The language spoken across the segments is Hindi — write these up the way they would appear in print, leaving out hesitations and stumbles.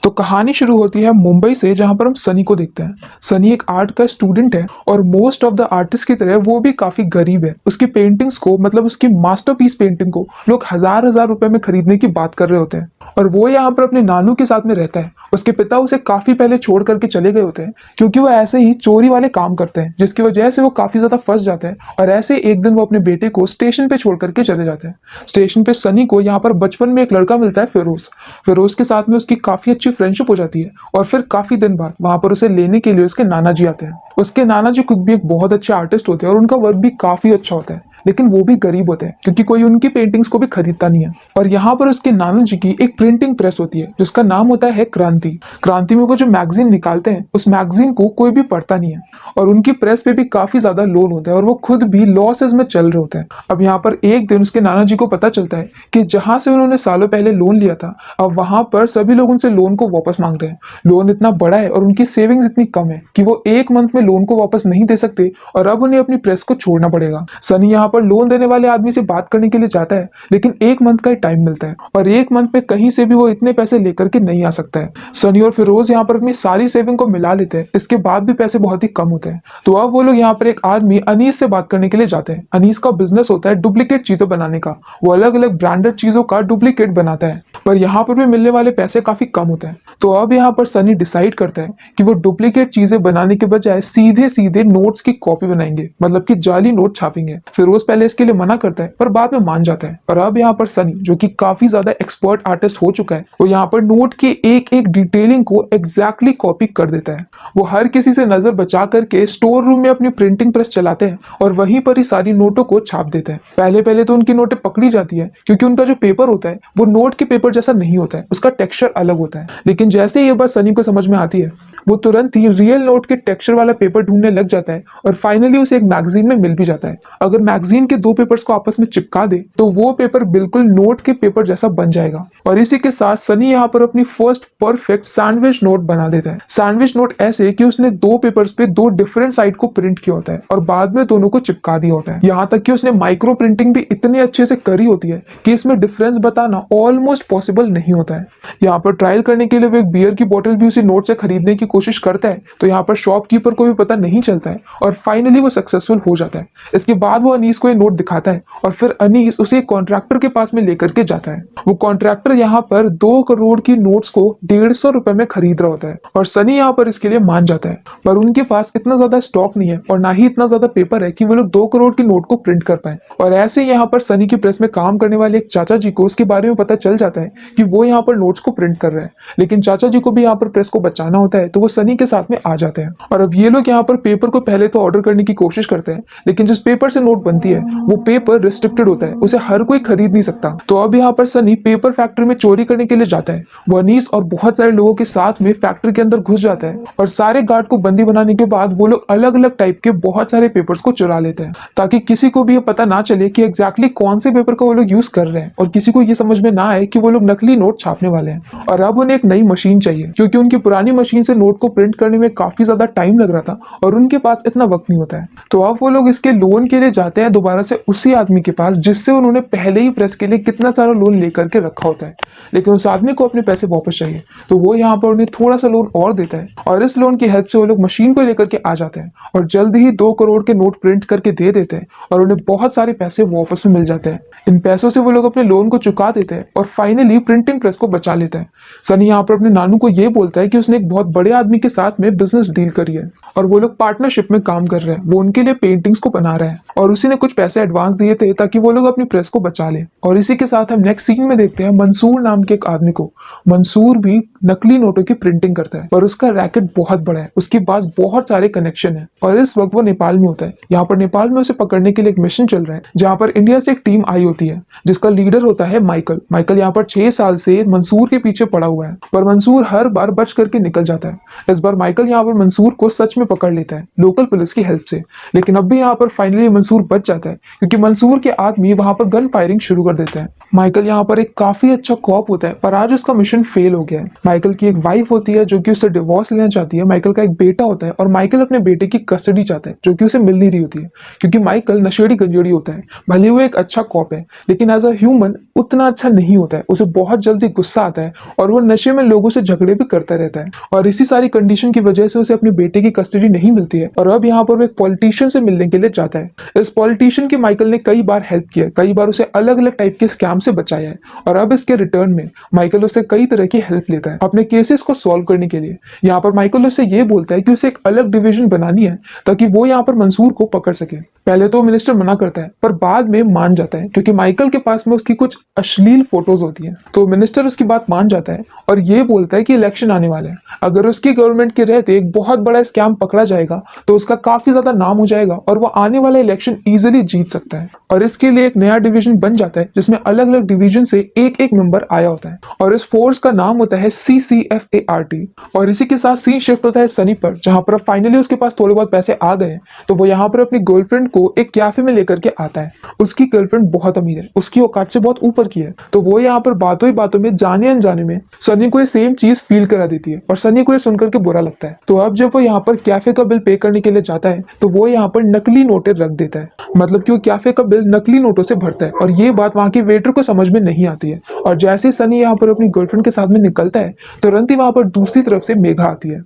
तो कहानी शुरू होती है मुंबई से, जहां पर हम सनी को देखते हैं। सनी एक आर्ट का स्टूडेंट है और मोस्ट ऑफ द आर्टिस्ट की तरह वो भी काफी गरीब है। उसकी पेंटिंग्स को, मतलब उसकी मास्टरपीस पेंटिंग को, लोग हजार हजार रुपए में खरीदने की बात कर रहे होते हैं। और वो यहाँ पर अपने नानू के साथ में रहता है। उसके पिता उसे काफी पहले छोड़ करके चले गए होते हैं, क्योंकि वो ऐसे ही चोरी वाले काम करते हैं, जिसकी वजह से वो काफी ज्यादा फंस जाते हैं। और ऐसे एक दिन वो अपने बेटे को स्टेशन पे छोड़ करके चले जाते हैं। स्टेशन पे सनी को यहाँ पर बचपन में एक लड़का मिलता है, फिरोज। फिरोज के साथ में उसकी काफी अच्छी फ्रेंडशिप हो जाती है। और फिर काफी दिन बाद वहां पर उसे लेने के लिए उसके नाना जी आते हैं। उसके नाना जी खुद भी एक बहुत अच्छे आर्टिस्ट होते हैं और उनका वर्क भी काफी अच्छा होता है, लेकिन वो भी गरीब होते हैं, क्योंकि कोई उनकी पेंटिंग्स को भी खरीदता नहीं है। और यहाँ पर उसके नाना जी की एक प्रिंटिंग प्रेस होती है, जिसका नाम होता है क्रांति। क्रांति में वो जो मैगजीन निकालते हैं, उस मैगजीन को कोई भी पढ़ता नहीं है। और उनकी प्रेस पे भी काफी ज्यादा लोन होता है और वो खुद भी लॉसेस में चल रहे होते हैं। अब यहाँ पर एक दिन उसके नाना जी को पता चलता है कि जहां से उन्होंने सालों पहले लोन लिया था, अब वहां पर सभी लोग उनसे लोन को वापस मांग रहे हैं। लोन इतना बड़ा है और उनकी सेविंग्स इतनी कम है कि वो एक मंथ में लोन को वापस नहीं दे सकते, और अब उन्हें अपनी प्रेस को छोड़ना पड़ेगा। सनी यहाँ पर लोन देने वाले आदमी से बात करने के लिए जाता है, लेकिन एक मंथ का ही टाइम मिलता है और एक मंथ में कहीं से भी वो इतने पैसे लेकर के नहीं आ सकता है। सनी और फिरोज यहाँ पर अपनी सारी सेविंग को मिला लेते हैं, इसके बाद भी पैसे बहुत ही कम होते हैं। तो अब वो लोग यहाँ पर एक आदमी अनीस से बात करने के लिए जाते हैं। अनीस का बिजनेस होता है डुप्लीकेट चीजें बनाने का। वो अलग अलग ब्रांडेड चीजों का डुप्लीकेट बनाता है, पर यहाँ पर भी मिलने वाले पैसे काफी कम होते हैं। तो अब यहाँ पर सनी डिसाइड करता है कि वो डुप्लीकेट चीजें बनाने के बजाय सीधे सीधे नोट्स की कॉपी बनाएंगे, मतलब कि जाली नोट छापेंगे। फिरोज पहले इसके लिए मना करता है, पर बाद में मान जाता है। और अब यहाँ पर सनी, जो कि काफी ज्यादा एक्सपर्ट आर्टिस्ट हो चुका है, वो यहाँ पर नोट की एक एक डिटेलिंग को एग्जैक्टली कॉपी कर देता है। वो हर किसी से नजर बचा करके स्टोर रूम में अपनी प्रिंटिंग प्रेस चलाते हैं और वहीं पर ही सारी नोटों को छाप देते हैं। पहले पहले तो उनकी नोटें पकड़ी जाती है, क्योंकि उनका जो पेपर होता है वो नोट के पेपर जैसा नहीं होता है, उसका टेक्सचर अलग होता है। लेकिन जैसे ही ये बात सनी को समझ में आती है, वो तुरंत ही रियल नोट के टेक्सचर वाला पेपर ढूंढने लग जाता है और फाइनली उसे एक मैगजीन में मिल भी जाता है। अगर मैगजीन के दो पेपर्स को आपस में चिपका दे तो वो पेपर बिल्कुल नोट के पेपर जैसा बन जाएगा। और इसी के साथ सनी यहाँ पर अपनी फर्स्ट परफेक्ट सैंडविच नोट बना देता है। सैंडविच नोट ऐसे कि उसने दो पेपर्स पे दो डिफरेंट साइड को प्रिंट किया होता है और बाद में दोनों को चिपका दिया होता है। यहाँ तक कि उसने माइक्रो प्रिंटिंग भी इतने अच्छे से करी होती है कि इसमें डिफरेंस बताना ऑलमोस्ट पॉसिबल नहीं होता है। यहाँ पर ट्रायल करने के लिए वो एक बियर की बोतल भी उसी नोट से खरीदने की कोशिश करता है, तो यहाँ पर शॉपकीपर को भी पता नहीं चलता है और फाइनली वो सक्सेसफुल हो जाता है। इसके बाद वो अनीस को ये नोट दिखाता है और फिर अनीस उसे कॉन्ट्रैक्टर के पास में लेकर के जाता है। वो कॉन्ट्रैक्टर यहाँ पर 2 करोड़ की नोट्स को 150 रुपए में खरीद रहा होता है और सनी यहाँ पर इसके लिए मान जाता है। पर उनके पास इतना ज्यादा स्टॉक नहीं है और ना ही इतना ज्यादा पेपर है कि वो लोग 2 करोड़ की नोट को प्रिंट कर पाए। और ऐसे यहाँ पर सनी की प्रेस में काम करने वाले एक चाचा जी को उसके बारे में पता चल जाता है कि वो यहाँ पर नोट्स को प्रिंट कर रहे हैं। लेकिन चाचा जी को भी यहाँ पर प्रेस को बचाना होता है, तो वो सनी के साथ में आ जाते हैं। और अब ये लोग यहाँ पर पेपर को पहले तो ऑर्डर करने की कोशिश करते हैं, लेकिन जिस पेपर से नोट बनती है वो पेपर रिस्ट्रिक्टेड होता है, उसे हर कोई खरीद नहीं सकता। तो अब यहाँ पर सनी पेपर फैक्ट्री में चोरी करने के लिए जाता है। वो अनीस और बहुत सारे लोगों के साथ में फैक्ट्री के अंदर घुस जाता है और सारे गार्ड को बंदी बनाने के बाद वो लोग अलग अलग टाइप के बहुत सारे पेपर्स को चुरा लेते हैं, ताकि किसी को भी ये पता ना चले कि एग्जैक्टली कौन से पेपर का वो लोग यूज कर रहे हैं और किसी को ये समझ में ना आए कि वो लोग नकली नोट छापने वाले हैं। और अब उन्हें एक नई मशीन चाहिए, क्योंकि उनकी पुरानी मशीन से नोट को प्रिंट करने में काफी ज्यादा टाइम लग रहा था और उनके पास इतना वक्त नहीं होता है। तो अब वो लोग इसके लोन के लिए जाते हैं दोबारा से उसी आदमी के पास जिससे उन्होंने पहले ही प्रेस के लिए कितना सारा लोन लेकर के रखा होता है। लेकिन उस आदमी को अपने पैसे वापस चाहिए, तो वो यहाँ पर उन्हें थोड़ा सा लोन और देता है और इस लोन की हेल्प से वो लोग मशीन को लेकर के आ जाते हैं और जल्द ही 2 करोड़ के नोट प्रिंट करके दे देते हैं और उन्हें बहुत सारे पैसे वापस में मिल जाते हैं। इन पैसों से वो लोग अपने लोन को चुका देते हैं और फाइनली प्रिंटिंग प्रेस को बचा लेते हैं। सनी यहाँ पर अपने नानू को ये बोलता है कि उसने एक बहुत बड़े आदमी के साथ में बिजनेस डील करी है और वो लोग पार्टनरशिप में काम कर रहे हैं। वो उनके लिए पेंटिंग्स को बना रहे हैं और उसी ने कुछ पैसे एडवांस दिए थे ताकि वो लोग अपनी प्रेस को बचा ले। और इसी के साथ हम नेक्स्ट सीन में देखते हैं मंसूर नाम के एक आदमी को। मंसूर भी नकली नोटों की प्रिंटिंग करता है और उसका रैकेट बहुत बड़ा है, उसके पास बहुत सारे कनेक्शन है और इस वक्त वो नेपाल में होता है। यहाँ पर नेपाल में उसे पकड़ने के लिए एक मिशन चल रहा है, जहाँ पर इंडिया से एक टीम आई होती है जिसका लीडर होता है माइकल। माइकल यहाँ पर 6 साल से मंसूर के पीछे पड़ा हुआ है, पर मंसूर हर बार बच करके निकल जाता है। इस बार माइकल यहाँ पर मंसूर को सच में पकड़ लेता है लोकल पुलिस की हेल्प से। लेकिन अब भी यहाँ पर फाइनली मंसूर बच जाता है क्योंकि मंसूर के आदमी वहां पर गन फायरिंग शुरू कर देते हैं। माइकल यहाँ पर एक काफी अच्छा कॉप होता है पर आज उसका मिशन फेल हो गया है। माइकल की एक वाइफ होती है जो कि उससे डिवोर्स लेना चाहती है। माइकल का एक बेटा होता है और माइकल अपने बेटे की कस्टडी चाहता है जो कि उसे मिल नहीं रही होती है क्योंकि माइकल नशेड़ी गंजेड़ी होता है। भले वो एक अच्छा कॉप है लेकिन एज अ ह्यूमन उतना अच्छा नहीं होता है। उसे बहुत जल्दी गुस्सा आता है और वो नशे में लोगों से झगड़े भी करता रहता है और इसी सारी कंडीशन की वजह से उसे अपने बेटे की कस्टडी नहीं मिलती है और अब यहाँ पर वो एक पॉलिटिशियन से मिलने के लिए जाता है। इस पॉलिटिशियन की माइकल ने कई बार हेल्प किया, कई बार उसे अलग अलग टाइप के स्कैम से बचाया है और अब इसके रिटर्न में माइकल उससे कई तरह की हेल्प लेता है अपने केसेस को सॉल्व करने के लिए। यहाँ पर माइकल उससे ये बोलता है कि उसे एक अलग डिवीजन बनानी है ताकि वो यहाँ पर मंसूर को पकड़ सके। पहले तो मिनिस्टर मना करता है पर बाद में मान जाता है क्योंकि माइकल के पास में उसकी कुछ अश्लील फोटोज होती हैं। तो मिनिस्टर उसकी बात मान जाता है और ये बोलता है कि इलेक्शन आने वाला है, अगर उसकी गवर्नमेंट के रहते एक बहुत बड़ा स्कैम पकड़ा जाएगा तो उसका काफी ज्यादा नाम हो जाएगा और वो आने वाला इलेक्शन इजीली जीत सकता है। और इसके लिए एक नया डिवीजन बन जाता है जिसमें अलग अलग डिवीजन से एक एक मेंबर आया होता है और इस फोर्स का नाम होता है CCFART। और इसी के साथ सीन शिफ्ट होता है सनी पर, जहां पर फाइनली उसके पास थोड़े बहुत पैसे आ गए तो वो यहाँ पर अपनी गर्लफ्रेंड को एक कैफे में लेकर के आता है। उसकी गर्लफ्रेंड बहुत अमीर है, उसकी औकात से बहुत ऊपर की है, तो वो यहाँ पर बातों ही बातों में जाने अनजाने में सनी को ये सेम चीज फील करा देती है और सनी को ये सुनकर के बुरा लगता है। तो अब जब वो यहाँ पर कैफे का बिल पे करने के लिए जाता है तो वो यहाँ पर नकली नोटें रख देता है, मतलब कि वो कैफे का बिल नकली नोटों से भरता है और ये बात वहाँ के वेटर को समझ में नहीं आती है। और जैसे सनी यहाँ पर अपनी गर्लफ्रेंड के साथ में निकलता है तुरंत ही वहां पर दूसरी तरफ से मेघा आती है।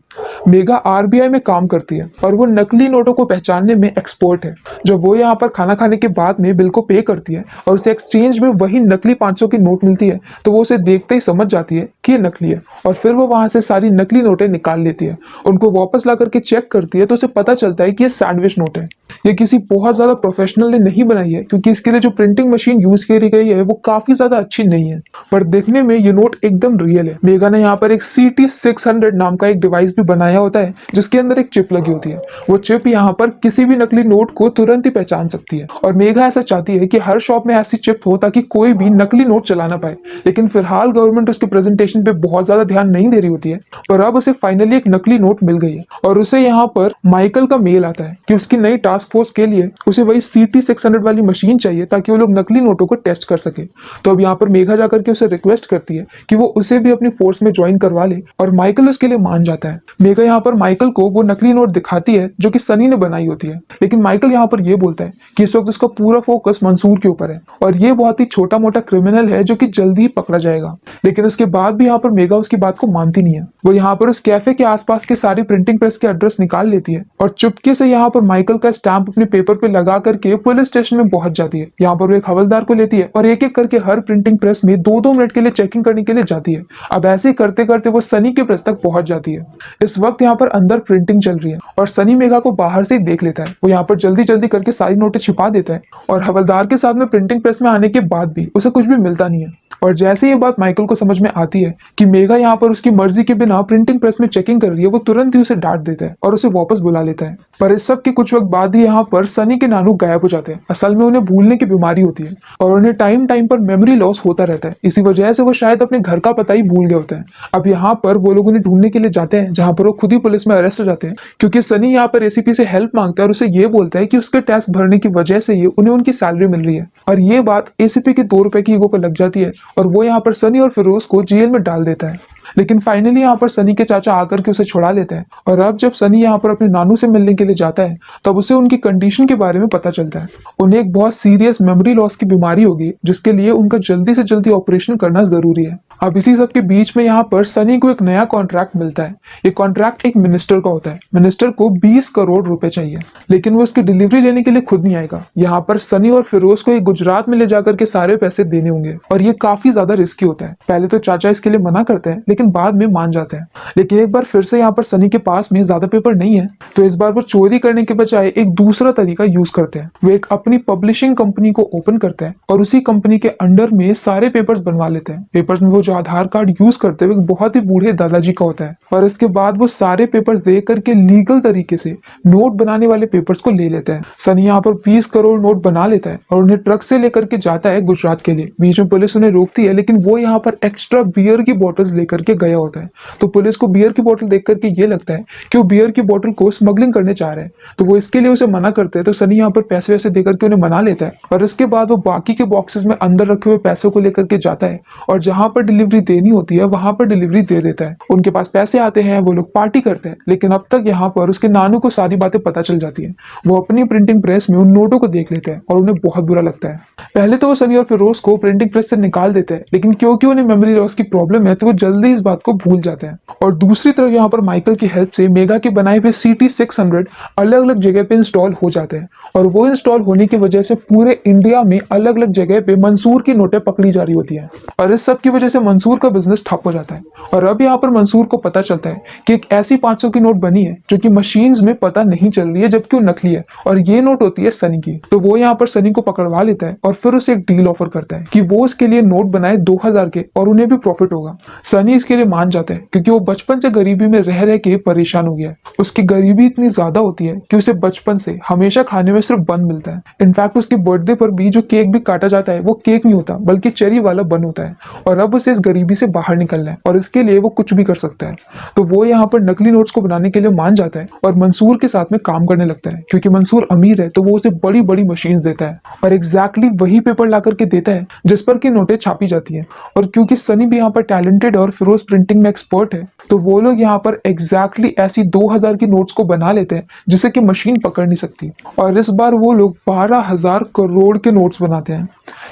मेघा RBI में काम करती है और वो नकली नोटों को पहचानने में एक्सपर्ट है। जब वो यहाँ पर खाना खाने के बाद में बिल को पे करती है और उसे एक्सचेंज में वही नकली 500 की नोट मिलती है तो वो उसे देखते ही समझ जाती है कि ये नकली है और फिर वो वहां से सारी नकली नोटें निकाल लेती है। उनको वापस ला करके चेक करती है तो उसे पता चलता है कि ये सैंडविच नोट है। ये किसी बहुत ज्यादा प्रोफेशनल ने नहीं बनाई है क्योंकि इसके लिए जो प्रिंटिंग मशीन यूज की गई है वो काफी ज्यादा अच्छी नहीं है, पर देखने में ये नोट एकदम रियल है। मेघा ने यहाँ पर एक CT600 नाम का एक डिवाइस भी बनाया होता है जिसके अंदर एक चिप लगी होती है। वो चिप यहाँ पर किसी भी नकली नोट को तुरंत ही पहचान सकती है और मेघा ऐसा चाहती है कि हर शॉप में ऐसी चिप हो ताकि कोई भी नकली नोट चला ना पाए। लेकिन फिलहाल गवर्नमेंट उसके प्रेजेंटेशन पे बहुत ज्यादा ध्यान नहीं दे रही होती है, पर अब उसे फाइनली एक नकली नोट मिल गई है और उसे यहाँ पर माइकल का मेल आता है कि उसकी नई टास्क फोर्स के लिए उसे वही CT600 वाली मशीन चाहिए ताकि वो लोग नकली नोटों को टेस्ट कर सके। तो अब यहाँ पर मेघा जाकर के उसे रिक्वेस्ट करती है कि वो उसे भी अपनी फोर्स में ज्वाइन करवा ले और माइकल उसके लिए मान जाता है। मेघा यहाँ पर माइकल को वो नकली नोट दिखाती है जो कि सनी ने बनाई होती है, लेकिन माइकल यहाँ पर ये बोलता है कि इस वक्त उसका पूरा फोकस मंसूर के ऊपर है और ये बहुत ही छोटा मोटा क्रिमिनल है जो कि जल्दी ही पकड़ा जाएगा। लेकिन उसके बाद भी यहाँ पर मेघा उसकी बात को मानती नहीं है। वो यहाँ पर उस कैफे के आसपास के सारी प्रिंटिंग प्रेस के एड्रेस निकाल लेती है और चुपके से यहाँ पर माइकल का स्टैंप अपने पेपर पे लगा करके पुलिस स्टेशन में पहुंच जाती है। यहाँ पर वो एक हवलदार को लेती है और एक एक करके हर प्रिंटिंग प्रेस में 2-2 मिनट के लिए चेकिंग करने के लिए जाती है। अब ऐसे ही करते करते वो सनी के प्रेस तक पहुंच जाती है। इस वक्त यहाँ पर अंदर प्रिंटिंग चल रही है और सनी मेघा को बाहर से ही देख लेता है। वो यहाँ पर जल्दी जल्दी करके सारी नोटें छिपा देता है और हवलदार के साथ में प्रिंटिंग प्रेस में आने के बाद भी उसे कुछ भी मिलता नहीं है। और जैसे ये बात माइकल को समझ में आती है कि मेघा यहाँ पर उसकी मर्जी के बिना प्रिंटिंग प्रेस में चेकिंग कर रही है, वो तुरंत ही उसे डांट देता है और उसे वापस बुला लेता है। पर इस सब के कुछ वक्त बाद ही यहाँ पर सनी के नानू गायब हो जाते हैं। असल में उन्हें भूलने की बीमारी होती है और उन्हें टाइम टाइम पर मेमोरी लॉस होता रहता है। इसी वजह से वो शायद अपने घर का पता ही भूल गए होते हैं। अब यहाँ पर वो लोग उन्हें ढूंढने के लिए जाते हैं जहाँ पर वो खुद ही पुलिस में अरेस्ट हो जाते हैं क्योंकि सनी यहाँ पर ACP से हेल्प मांगता है और उसे ये बोलता है कि उसके टैक्स भरने की वजह से ही उन्हें उनकी सैलरी मिल रही है। और ये बात ACP के 2 रुपए की ईगो पर लग जाती है और वो यहाँ पर सनी और फिरोज को जेल में डाल देता है। लेकिन फाइनली यहाँ पर सनी के चाचा आकर के उसे छुड़ा लेते हैं और अब जब सनी यहाँ पर अपने नानू से मिलने के लिए जाता है तब उसे उनकी कंडीशन के बारे में पता चलता है। उन्हें एक बहुत सीरियस मेमोरी लॉस की बीमारी होगी जिसके लिए उनका जल्दी से जल्दी ऑपरेशन करना जरूरी है। अब इसी सब के बीच में यहाँ पर सनी को एक नया कॉन्ट्रैक्ट मिलता है। ये कॉन्ट्रैक्ट एक मिनिस्टर का होता है। मिनिस्टर को 20 करोड़ रुपए चाहिए, लेकिन वो उसकी डिलीवरी लेने के लिए खुद नहीं आएगा। यहाँ पर सनी और फिरोज को गुजरात में ले जाकर के सारे पैसे देने होंगे और ये काफी ज्यादा रिस्की होता है। पहले तो चाचा इसके लिए मना करते हैं लेकिन बाद में मान जाते हैं। लेकिन एक बार फिर से यहाँ पर सनी के पास में ज्यादा पेपर नहीं है तो इस बार वो चोरी करने के बजाय एक दूसरा तरीका यूज करते हैं। वो एक अपनी पब्लिशिंग कंपनी को ओपन करते हैं और उसी कंपनी के अंडर में सारे पेपर्स बनवा लेते हैं। पेपर्स में वो आधार कार्ड यूज करते हुए बहुत ही बूढ़े दादाजी का होता है और इसके बाद वो सारे पेपर्स दे करके लीगल तरीके से नोट बनाने वाले पेपर्स को ले लेते हैं। सनी यहाँ पर 20 करोड़ नोट बना लेता है और उन्हें ट्रक से लेकर के जाता है गुजरात के लिए। बीच में पुलिस उन्हें रोकती है लेकिन वो यहाँ पर एक्स्ट्रा बियर की बोतल्स लेकर के के गया होता है। तो पुलिस को बियर की बोतल देख करके ये लगता है कि वो बियर की बोतल को स्मगलिंग करने चाह रहे हैं, तो वो इसके लिए उसे मना करते हैं। तो सनी यहाँ पर पैसे वैसे देकर के उन्हें मना लेता है और इसके बाद वो बाकी के बॉक्सेस में अंदर रखे हुए पैसों को लेकर के जाता है और जहां पर डिलीवरी देनी होती है वहां पर डिलीवरी दे देता है। उनके पास पैसे आते हैं, वो लोग पार्टी करते हैं, लेकिन अब तक यहाँ पर उसके नानू को सारी बातें पता चल जाती है। वो अपनी प्रिंटिंग प्रेस में उन नोटों को देख लेते हैं और उन्हें बहुत बुरा लगता है। पहले तो वो सनी और फिरोज को प्रिंटिंग प्रेस से निकाल देते हैं, लेकिन क्योंकि उन्हें मेमोरी लॉस की प्रॉब्लम है तो वो जल्दी इस बात को भूल जाते हैं। और दूसरी तरफ यहाँ पर माइकल की हेल्प से मेगा के बनाए हुए CT-600 अलग अलग जगह पे इंस्टॉल हो जाते हैं और वो इंस्टॉल होने की वजह से पूरे इंडिया में अलग अलग जगह पे मंसूर की नोटें पकड़ी जा रही होती हैं और इस सब की वजह से मंसूर का बिजनेस ठप हो जाता है। और अब यहाँ पर मंसूर को पता चलता है कि एक ऐसी 500 की नोट बनी है जो कि मशीन्स में पता नहीं चल रही है, जबकि वो नकली है और ये नोट होती है सनी की। तो वो यहाँ पर सनी को पकड़वा लेता है और फिर उसे एक डील ऑफर करता है कि वो उसके लिए नोट बनाए 2000 के और उन्हें भी प्रॉफिट होगा। सनी इसके लिए मान जाता है क्योंकि वो बचपन से गरीबी में रह रह के परेशान हो गया है। उसकी गरीबी इतनी ज्यादा होती है कि उसे बचपन से हमेशा खाने में सिर्फ बन मिलता है। इनफैक्ट उसके बर्थडे पर भी जो केक भी काटा जाता है वो केक नहीं होता बल्कि चेरी वाला बन होता है। और अब उसे इस गरीबी से बाहर निकलना है और इसके लिए वो कुछ भी कर सकता है। तो वो यहाँ पर नकली नोट्स को बनाने के लिए मान जाता है और मंसूर के साथ में काम करने लगता है। क्योंकि मंसूर अमीर है तो वो उसे बड़ी बड़ी मशीन देता है और एग्जैक्टली वही पेपर ला करके देता है जिस पर की नोटें छापी जाती है। और क्योंकि सनी भी यहाँ पर टैलेंटेड है और फिरोज प्रिंटिंग में एक्सपर्ट है, तो वो लोग यहाँ पर एग्जैक्टली ऐसी 2000 की नोट्स को बना लेते हैं जिसे कि मशीन पकड़ नहीं सकती। और इस बार वो लोग 12,000 करोड़ के नोट्स बनाते हैं।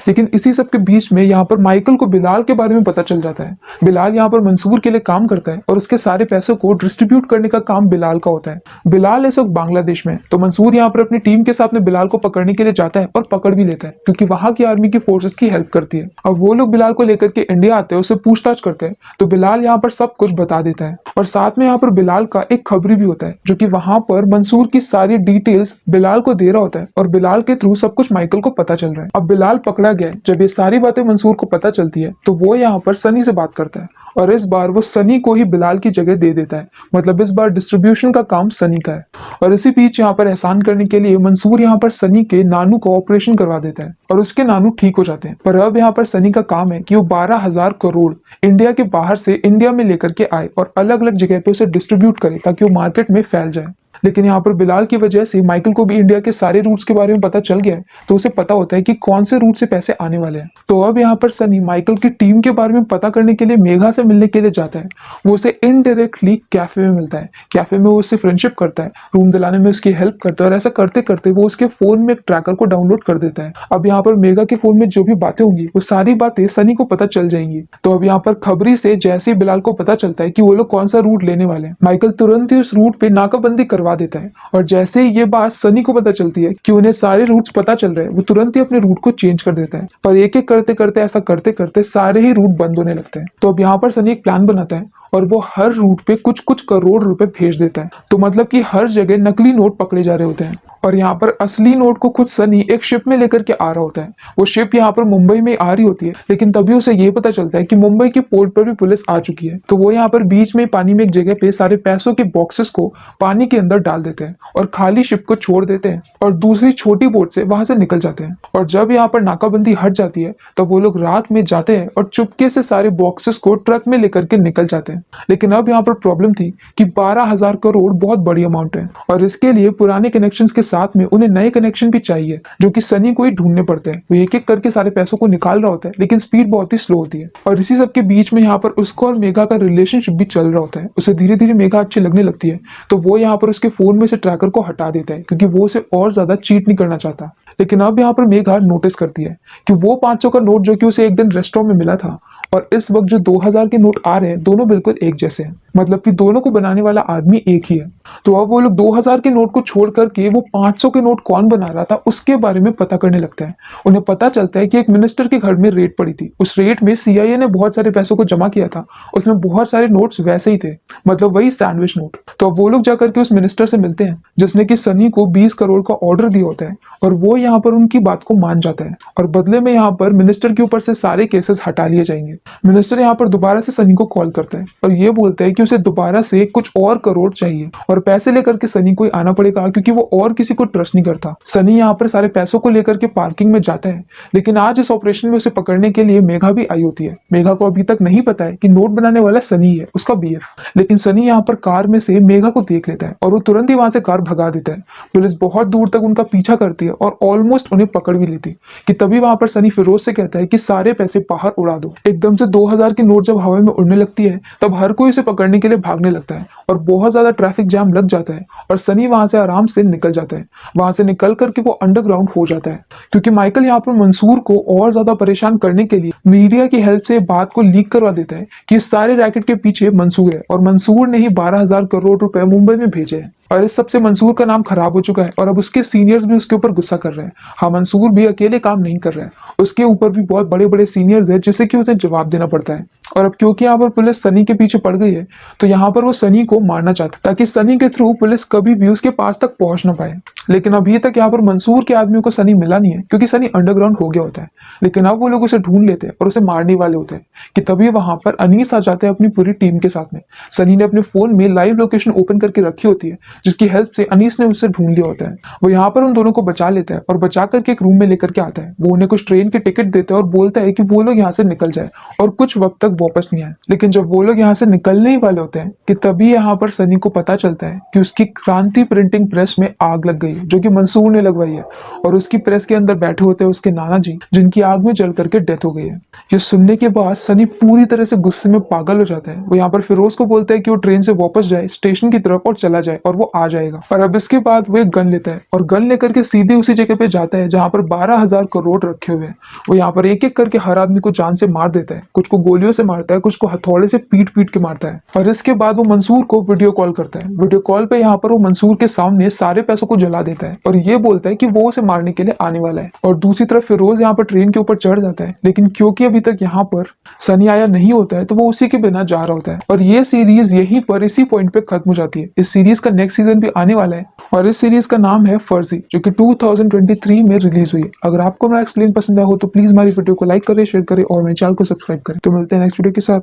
लेकिन इसी सब के बीच में यहाँ पर माइकल को बिलाल के बारे में पता चल जाता है। बिलाल यहाँ पर मंसूर के लिए काम करता है और उसके सारे पैसों को डिस्ट्रीब्यूट करने का काम बिलाल का होता है। बिलाल इस वक्त बांग्लादेश में, तो मंसूर यहाँ पर अपनी टीम के साथ में बिलाल को पकड़ने के लिए जाता है और पकड़ भी लेता है क्योंकि वहां की आर्मी की फोर्सेस की हेल्प करती है। अब वो लोग बिलाल को लेकर के इंडिया आते हैं, उससे पूछताछ करते हैं, तो बिलाल यहाँ पर सब कुछ बता देता है। और साथ में यहाँ पर बिलाल का एक खबरी भी होता है जो कि वहां पर मंसूर की सारी डिटेल्स बिलाल को दे रहा होता है और बिलाल के थ्रू सब कुछ माइकल को पता चल रहा है। अब बिलाल पकड़ा गया है। जब ये सारी बातें मंसूर को पता चलती है तो वो यहाँ पर सनी से बात करता है और इस बार वो सनी को ही बिलाल की जगह दे देता है। मतलब इस बार डिस्ट्रीब्यूशन का काम सनी का है। और इसी बीच यहाँ पर एहसान करने के लिए मंसूर यहाँ पर सनी के नानू को ऑपरेशन करवा देता है और उसके नानू ठीक हो जाते हैं। पर अब यहाँ पर सनी का काम है कि वो 12,000 करोड़ इंडिया के बाहर से इंडिया में लेकर के आए और अलग अलग जगह पे उसे डिस्ट्रीब्यूट करे ताकि वो मार्केट में फैल जाए। लेकिन यहाँ पर बिलाल की वजह से माइकल को भी इंडिया के सारे रूट्स के बारे में पता चल गया है, तो उसे पता होता है कि कौन से रूट से पैसे आने वाले हैं। तो अब यहाँ पर सनी माइकल की टीम के बारे में पता करने के लिए मेघा से मिलने के लिए जाता है। वो उसे इनडायरेक्टली कैफे में मिलता है। कैफे में वो उससे फ्रेंडशिप करता है, रूम दिलाने में उसकी हेल्प करता है और ऐसा करते करते वो उसके फोन में एक ट्रैकर को डाउनलोड कर देता है। अब यहाँ पर मेघा के फोन में जो भी बातें होंगी वो सारी बातें सनी को पता चल जाएंगी। तो अब यहाँ पर खबरी से जैसे ही बिलाल को पता चलता है कि वो लोग कौन सा रूट लेने वाले हैं, माइकल तुरंत ही उस रूट पे नाकाबंदी करवा देता है। और जैसे ही ये बात सनी को पता चलती है कि उन्हें सारे रूट्स पता चल रहे हैं, वो तुरंत ही अपने रूट को चेंज कर देता है। पर एक एक करते करते ऐसा करते करते सारे ही रूट बंद होने लगते हैं। तो अब यहाँ पर सनी एक प्लान बनाता है और वो हर रूट पे कुछ कुछ करोड़ रुपए भेज देता है। तो मतलब कि हर जगह नकली नोट पकड़े जा रहे होते हैं और यहाँ पर असली नोट को खुद सनी एक शिप में लेकर के आ रहा होता है। वो शिप यहाँ पर मुंबई में आ रही होती है, लेकिन तभी उसे ये पता चलता है कि मुंबई के पोर्ट पर भी पुलिस आ चुकी है। तो वो यहाँ पर बीच में पानी में एक जगह पे सारे पैसों के बॉक्सेस को पानी के अंदर डाल देते हैं और खाली शिप को छोड़ देते हैं और दूसरी छोटी बोट से वहां से निकल जाते हैं। और जब यहाँ पर नाकाबंदी हट जाती है तब वो लोग रात में जाते हैं और चुपके से सारे बॉक्सेस को ट्रक में लेकर के निकल जाते हैं। लेकिन अब यहाँ पर प्रॉब्लम थी कि 12,000 करोड़ बहुत बड़ी अमाउंट है और इसके लिए पुराने कनेक्शंस के साथ में उन्हें नए कनेक्शन भी चाहिए जो कि सनी को ही ढूंढने पड़ते हैं। वो एक एक करके सारे पैसों को निकाल रहा होता है, लेकिन स्पीड बहुत ही स्लो होती है। और इसी सब के बीच में यहाँ पर उसको और मेघा का रिलेशनशिप भी चल रहा होता है। उसे धीरे धीरे मेघा अच्छी लगने लगती है, तो वो यहाँ पर उसके फोन में से ट्रैकर को हटा देता है क्योंकि वो उसे और ज्यादा चीट नहीं करना चाहता। लेकिन अब यहाँ पर मेघा नोटिस करती है कि वो 500 का नोट जो कि उसे एक दिन रेस्टोरेंट में मिला था और इस वक्त जो 2000 के नोट आ रहे हैं दोनों बिल्कुल एक जैसे हैं। मतलब कि दोनों को बनाने वाला आदमी एक ही है। तो अब वो लोग 2000 के नोट को छोड़ करके वो 500 के नोट कौन बना रहा था उसके बारे में पता करने लगता है। उन्हें पता चलता है कि एक मिनिस्टर के घर में रेड पड़ी थी। उस रेड में CIA ने बहुत सारे पैसों को जमा किया था। उसमें बहुत सारे नोट्स वैसे ही थे, मतलब वही सैंडविच नोट। तो अब वो लोग जाकर के उस मिनिस्टर से मिलते हैं जिसने कि सनी को 20 करोड़ का ऑर्डर दिया होता है और वो यहाँ पर उनकी बात को मान जाता है और बदले में यहाँ पर मिनिस्टर के ऊपर से सारे केसेस हटा लिए जाएंगे। मिनिस्टर यहाँ पर दोबारा से सनी को कॉल करता है और ये बोलता है कि कि उसे दोबारा से कुछ और करोड़ चाहिए और पैसे लेकर के सनी को ही आना पड़ेगा क्योंकि वो और किसी को ट्रस्ट नहीं करता। सनी यहाँ पर सारे पैसों को लेकर के पार्किंग में जाता है, लेकिन आज इस ऑपरेशन में उसे पकड़ने के लिए मेघा भी आई होती है। मेघा को अभी तक नहीं पता है कि नोट बनाने वाला सनी है, उसका बीएफ। लेकिन सनी यहाँ पर कार में से मेघा को देख लेता है और वो तुरंत ही वहां से कार भगा देता है। पुलिस बहुत दूर तक उनका पीछा करती है और ऑलमोस्ट उन्हें पकड़ भी लेती कि तभी वहां पर सनी फिरोज से कहता है कि सारे पैसे बाहर उड़ा दो। एकदम से 2000 की नोट जब हवा में उड़ने लगती है तब हर कोई उसे पकड़ने के लिए भागने लगता है और बहुत ज्यादा ट्रैफिक जाम लग जाता है और सनी वहां से आराम से निकल जाता है। वहां से निकल करके वो अंडरग्राउंड हो जाता है क्योंकि माइकल यहाँ पर मंसूर को और ज्यादा परेशान करने के लिए मीडिया की हेल्प से बात को लीक करवा देता है कि इस सारे रैकेट के पीछे मंसूर है और मंसूर ने ही 12,000 करोड़ रुपए मुंबई में भेजे हैं। और इस सबसे मंसूर का नाम खराब हो चुका है और अब उसके सीनियर्स भी उसके ऊपर गुस्सा कर रहे हैं। हाँ, मंसूर भी अकेले काम नहीं कर रहा है, उसके ऊपर भी बहुत बड़े बड़े सीनियर्स है जिसे कि उसे जवाब देना पड़ता है। और अब क्योंकि यहाँ पर पुलिस सनी के पीछे पड़ गई है तो यहाँ पर वो सनी को मारना चाहता है ताकि सनी के थ्रू पुलिस कभी भी उसके पास तक पहुंच ना पाए। लेकिन अभी तक यहाँ पर मंसूर के आदमियों को सनी मिला नहीं है क्योंकि सनी अंडरग्राउंड हो गया होता है। लेकिन अब वो लोग उसे ढूंढ लेते हैं और उसे मारने वाले होते हैं कि तभी वहां पर अनीस आ जाते हैं अपनी पूरी टीम के साथ में। सनी ने अपने फोन में लाइव लोकेशन ओपन करके रखी होती है जिसकी हेल्प से अनीस ने उससे ढूंढ लिया होता है। वो यहाँ पर उन दोनों को बचा लेता है और बचा करके एक रूम में लेकर के आता है। वो उन्हें कुछ ट्रेन के टिकट देता है और बोलता है कि वो लोग यहाँ से निकल जाए और कुछ वक्त तक वापस नहीं आए। लेकिन जब वो लोग यहाँ से निकलने ही वाले होते हैं कि तभी यहाँ पर सनी को पता चलता है कि उसकी क्रांति प्रिंटिंग प्रेस में आग लग गई जो कि मंसूर ने लगवाई है और उसकी प्रेस के अंदर बैठे होते हैं उसके नाना जी जिनकी आग में जल करके डेथ हो गई है। ये सुनने के बाद सनी पूरी तरह से गुस्से में पागल हो जाता है। वो यहाँ पर फिरोज को बोलता है कि वो ट्रेन से वापस जाए स्टेशन की तरफ और चला जाए और वो आ जाएगा। और अब इसके बाद वो एक गन लेता है और गन लेकर के सीधे उसी जगह पे जाता है जहाँ पर 12,000 करोड़ रखे हुए हैं। वो यहाँ पर एक एक करके हर आदमी को जान से मार देता है, कुछ को गोलियों से मारता है, कुछ को हथौड़े से पीट पीट के मारता है। और इसके बाद वो मंसूर को वीडियो कॉल करता है। वीडियो कॉल पे यहाँ पर वो मंसूर के सामने सारे पैसों को जला देता है और ये बोलता है कि वो उसे मारने के लिए आने वाला है। और दूसरी तरफ फिरोज यहाँ पर ट्रेन के ऊपर चढ़ जाता है, लेकिन क्योंकि अभी तक यहाँ पर सनी आया नहीं होता है तो वो उसी के बिना जा रहा होता है। और ये सीरीज यहीं पर इसी पॉइंट पे खत्म हो जाती है। इस सीरीज का नेक्स्ट सीजन भी आने वाला है और इस सीरीज का नाम है फर्जी जो कि 2023 में रिलीज हुई। अगर आपको मेरा एक्सप्लेन पसंद आया हो तो प्लीज हमारी वीडियो को लाइक करें, शेयर करें और मेरे चैनल को सब्सक्राइब करें। तो मिलते हैं नेक्स्ट वीडियो के साथ।